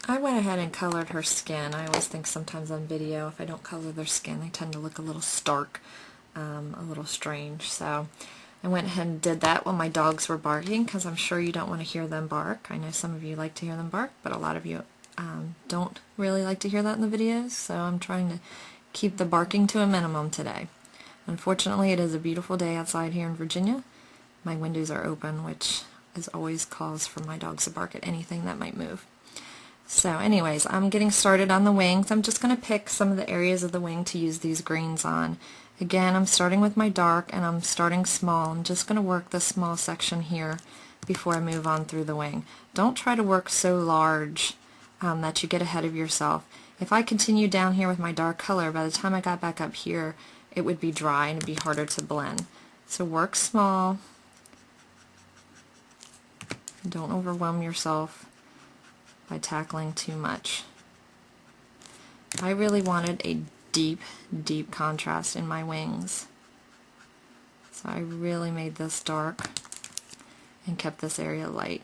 I went ahead and colored her skin. I always think sometimes on video, if I don't color their skin, they tend to look a little stark, a little strange. So I went ahead and did that when my dogs were barking, because I'm sure you don't want to hear them bark. I know some of you like to hear them bark, but a lot of you don't really like to hear that in the videos, so I'm trying to keep the barking to a minimum today. Unfortunately, it is a beautiful day outside here in Virginia. My windows are open, which is always cause for my dogs to bark at anything that might move. So anyways, I'm getting started on the wings. I'm just going to pick some of the areas of the wing to use these greens on. Again, I'm starting with my dark and I'm starting small. I'm just going to work the small section here before I move on through the wing. Don't try to work so large that you get ahead of yourself. If I continue down here with my dark color, by the time I got back up here, it would be dry and it'd be harder to blend. So work small. Don't overwhelm yourself by tackling too much. I really wanted a deep, deep contrast in my wings. So I really made this dark and kept this area light.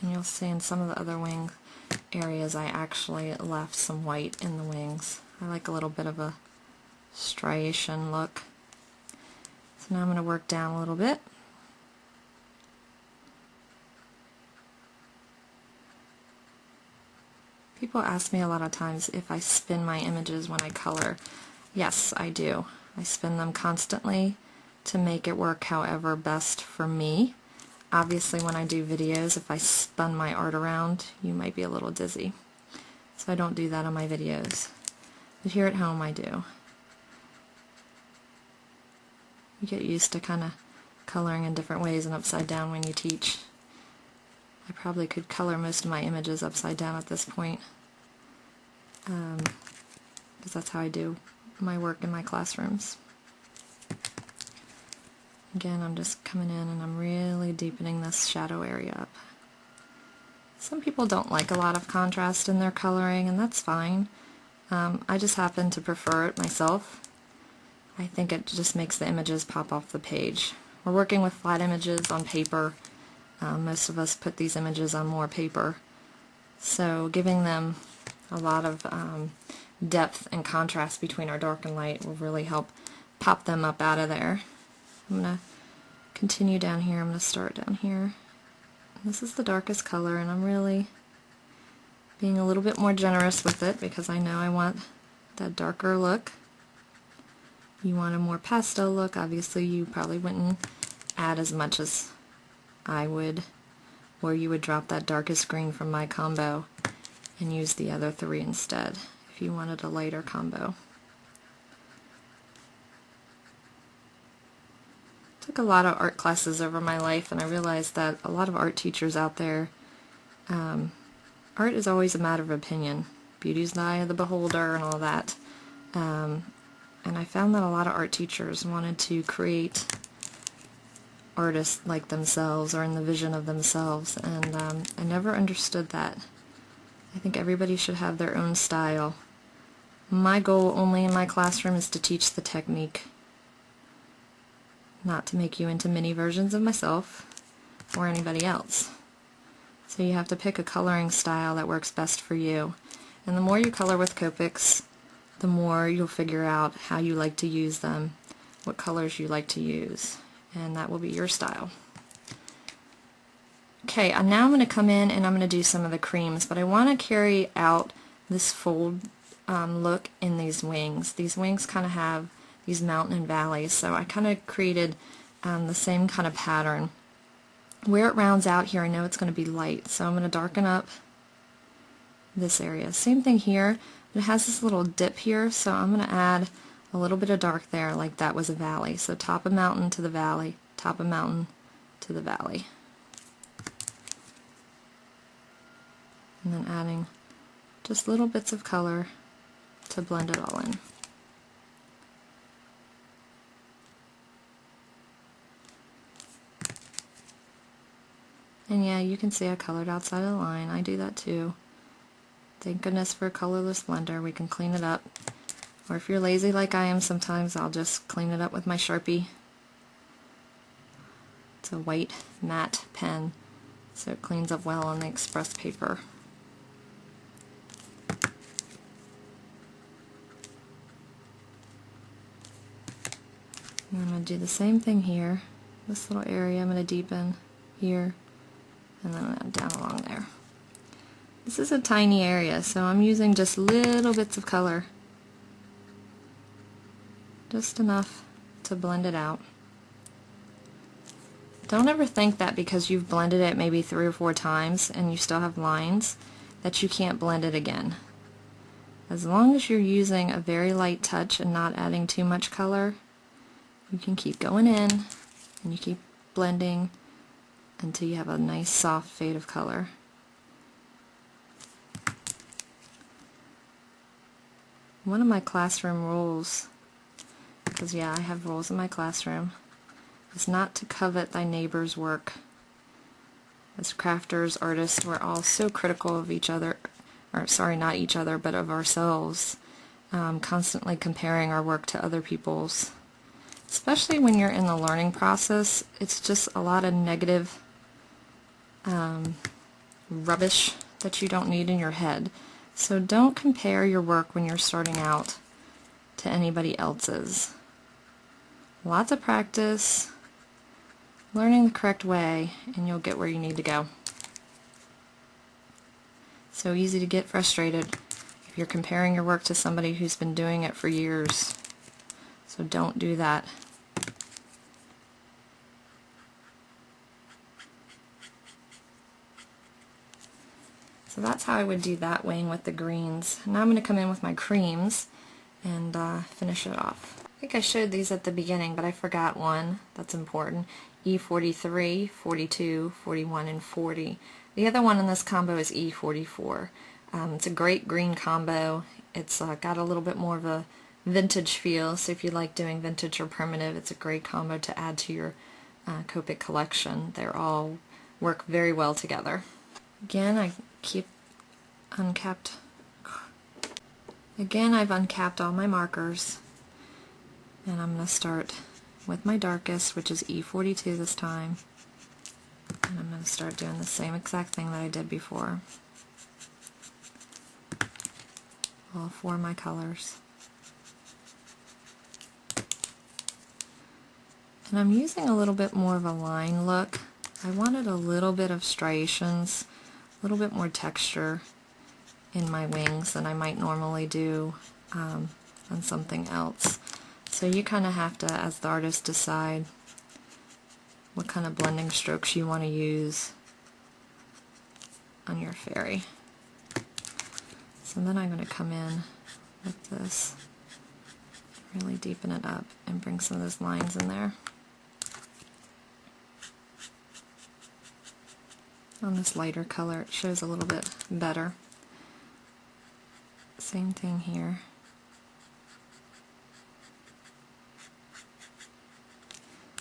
And you'll see in some of the other wing areas I actually left some white in the wings. I like a little bit of a striation look. So now I'm going to work down a little bit. People ask me a lot of times if I spin my images when I color. Yes, I do. I spin them constantly to make it work however best for me. Obviously when I do videos, if I spun my art around, you might be a little dizzy. So I don't do that on my videos. But here at home I do. You get used to kind of coloring in different ways and upside down when you teach. I probably could color most of my images upside down at this point, because that's how I do my work in my classrooms. Again, I'm just coming in and I'm really deepening this shadow area up. Some people don't like a lot of contrast in their coloring, and that's fine. I just happen to prefer it myself. I think it just makes the images pop off the page. We're working with flat images on paper. Most of us put these images on more paper. So giving them a lot of depth and contrast between our dark and light will really help pop them up out of there. I'm going to continue down here. I'm going to start down here. This is the darkest color, and I'm really being a little bit more generous with it because I know I want that darker look. You want a more pastel look. Obviously you probably wouldn't add as much as I would, or you would drop that darkest green from my combo and use the other three instead if you wanted a lighter combo. Took a lot of art classes over my life, and I realized that a lot of art teachers out there, art is always a matter of opinion. Beauty's the eye of the beholder and all that. And I found that a lot of art teachers wanted to create artists like themselves or in the vision of themselves, and I never understood that. I think everybody should have their own style. My goal only in my classroom is to teach the technique, not to make you into mini versions of myself or anybody else. So you have to pick a coloring style that works best for you. And the more you color with Copics, the more you'll figure out how you like to use them, what colors you like to use, and that will be your style. Okay, now I'm going to come in and I'm going to do some of the creams, but I want to carry out this fold look in these wings. These wings kind of have these mountain and valleys, so I kind of created the same kind of pattern. Where it rounds out here, I know it's going to be light, so I'm going to darken up this area. Same thing here. It has this little dip here, so I'm going to add a little bit of dark there like that was a valley. So top of mountain to the valley, top of mountain to the valley. And then adding just little bits of color to blend it all in. And yeah, you can see I colored outside of the line. I do that too. Thank goodness for a colorless blender. We can clean it up. Or if you're lazy like I am, sometimes I'll just clean it up with my Sharpie. It's a white matte pen, so it cleans up well on the express paper. And I'm going to do the same thing here. This little area I'm going to deepen here, and then down along there. This is a tiny area, so I'm using just little bits of color. Just enough to blend it out. Don't ever think that because you've blended it maybe 3 or 4 times and you still have lines, that you can't blend it again. As long as you're using a very light touch and not adding too much color, you can keep going in and you keep blending until you have a nice soft fade of color. One of my classroom rules, because yeah, I have rules in my classroom, is not to covet thy neighbor's work. As crafters, artists, we're all so critical of each other, or sorry, not each other, but of ourselves, constantly comparing our work to other people's. Especially when you're in the learning process, it's just a lot of negative rubbish that you don't need in your head. So don't compare your work when you're starting out to anybody else's. Lots of practice, learning the correct way, and you'll get where you need to go. So easy to get frustrated if you're comparing your work to somebody who's been doing it for years. So don't do that. So that's how I would do that wing with the greens. Now I'm going to come in with my creams and finish it off. I think I showed these at the beginning, but I forgot one that's important. E43, 42, 41, and 40. The other one in this combo is E44. It's a great green combo. It's got a little bit more of a vintage feel, so if you like doing vintage or primitive, it's a great combo to add to your Copic collection. They're all work very well together. Again, I keep uncapped. Again, I've uncapped all my markers, and I'm going to start with my darkest, which is E42 this time, and I'm going to start doing the same exact thing that I did before. All 4 of my colors. And I'm using a little bit more of a line look. I wanted a little bit of striations, a little bit more texture in my wings than I might normally do on something else. So you kind of have to, as the artist, decide what kind of blending strokes you want to use on your fairy. So then I'm going to come in with this, really deepen it up and bring some of those lines in there. On this lighter color, it shows a little bit better. Same thing here.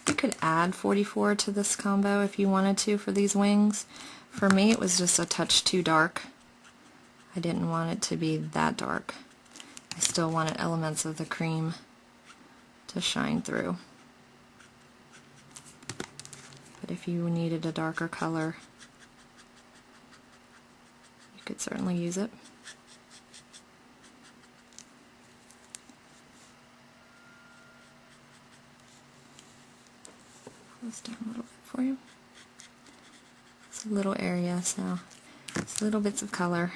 You could add 44 to this combo if you wanted to for these wings. For me, it was just a touch too dark. I didn't want it to be that dark. I still wanted elements of the cream to shine through. But if you needed a darker color, you could certainly use it. Pull this down a little bit for you. It's a little area, so it's little bits of color.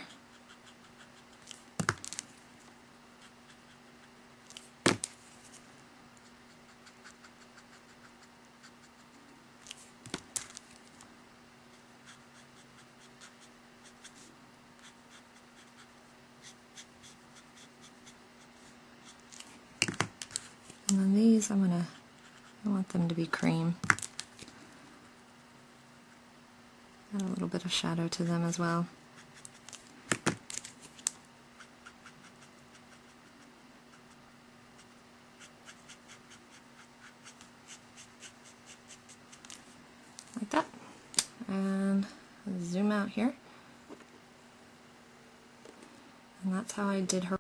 And then these, I want them to be cream. Add a little bit of shadow to them as well. Like that. And zoom out here. And that's how I did her